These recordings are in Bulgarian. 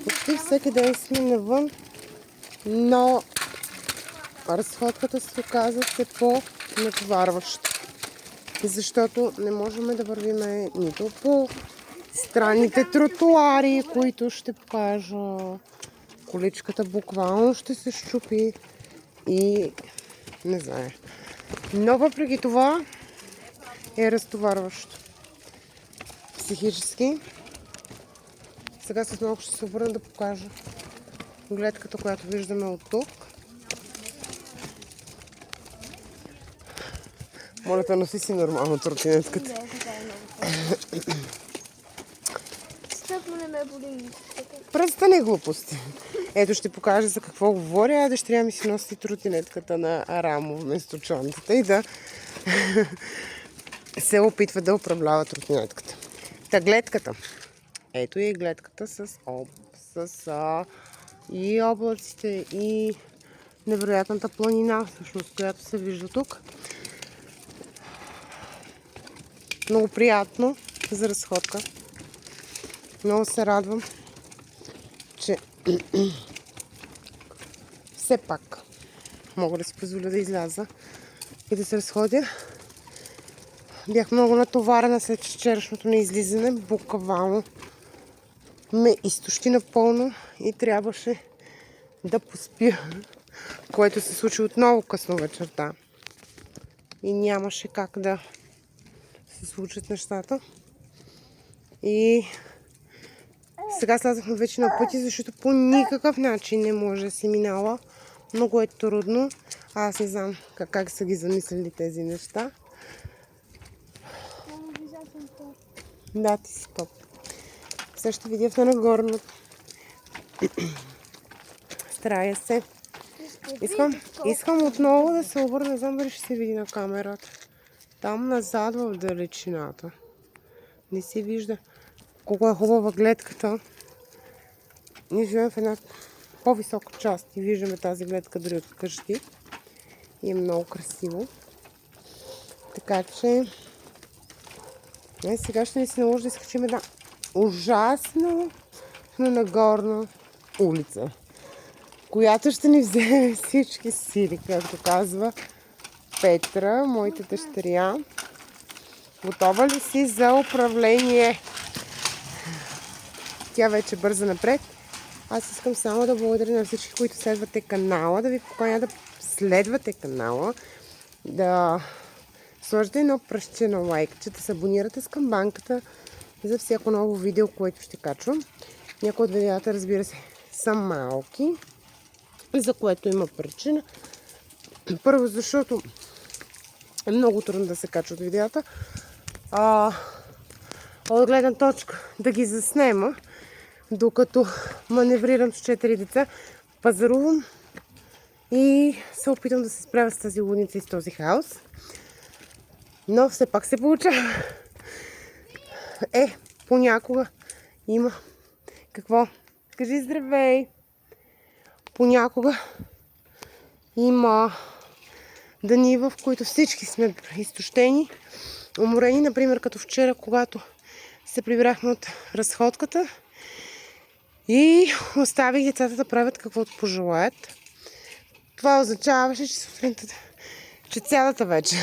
Почти всеки ден сме навън, но разходката се оказа все по-натоварваща. Защото не можем да вървим нито по странните тротуари, които ще покажа. Количката буквално ще се счупи и не знае. Но въпреки това е разтоварващо. Психически. Сега след малко ще се обърна да покажа гледката, която виждаме от тук. Моля те, носи си нормално тротинетката. Стъпно ме боли. Престани глупости. Ето ще покажа за какво говоря, а дъщеря ми си носи тротинетката на рамо вместо чантата и да се опитва да управлява тротинетката. Та гледката. Ето и гледката с и облаците, и невероятната планина, всъщност, която се вижда тук. Много приятно за разходка. Много се радвам, че все пак мога да си позволя да изляза и да се разходя. Бях много натоварена след вчерашното ни излизане. Буквално ме изтощи напълно и трябваше да поспя, което се случи отново късно вечерта. И нямаше как да се случат нещата. И сега слязахме вече на пъти, защото по никакъв начин не може да си минала. Много е трудно. Аз не знам как са ги замислили тези неща. Да, ти си топ. Сега ще видя в нагорното. Старая се. Искам отново да се обърна, не знам дали ще се види на камерата. Там назад в далечината. Не се вижда колко е хубава гледката. Ние живеем в една по-висока част и виждаме тази гледка дори от къщи. И е много красиво. Така че сега ще ни се наложи да изкачим една ужасно нагорна улица, която ще ни вземе всички сили, както казва Петра, моята дъщеря. Готова ли си за управление? Тя вече бърза напред. Аз искам само да благодаря на всички, които следвате канала, да ви поканя да следвате канала, да сложите едно пръстче на лайкче, да се абонирате с камбанката за всяко ново видео, което ще качвам. Някои от видеята, разбира се, са малки, за което има причина. Първо, защото е много трудно да се качват видеята. От гледна точка да ги заснема, докато маневрирам с 4 деца, пазарувам и се опитам да се справя с тази лудница и с този хаос. Но все пак се получава. Понякога има... Какво? Кажи здравей! Понякога има дни, в които всички сме изтощени, уморени. Например, като вчера, когато се прибрахме от разходката и оставих децата да правят каквото пожелаят. Това означаваше, че сутринта, че цялата вечер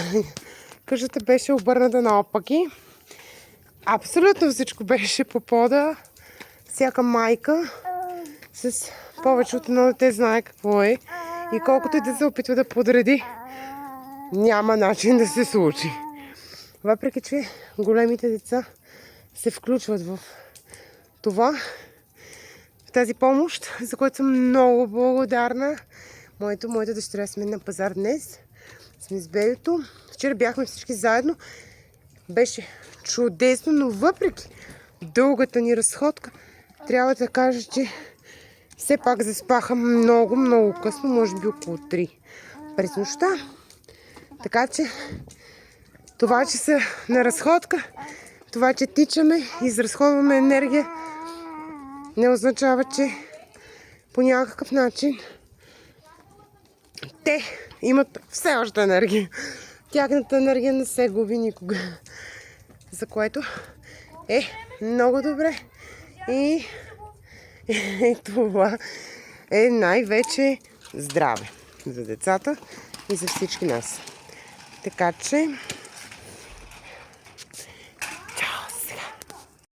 къщата беше обърната наопаки. Абсолютно всичко беше по пода. Всяка майка с повече от едно дете знае какво е. И колкото и да се опитва да подреди, няма начин да се случи. Въпреки че големите деца се включват в това, в тази помощ, за което съм много благодарна. Моята дъщеря сме на пазар днес. Сме с бебето. Вчера бяхме всички заедно. Беше чудесно, но въпреки дългата ни разходка, трябва да кажа, че все пак заспаха много късно, може би около 3 през нощта. Така че това, че са на разходка, това, че тичаме, изразходваме енергия, не означава, че по някакъв начин те имат все още енергия. Тяхната енергия не се губи никога. За което е много добре. И И това е най-вече здраве за децата и за всички нас. Така че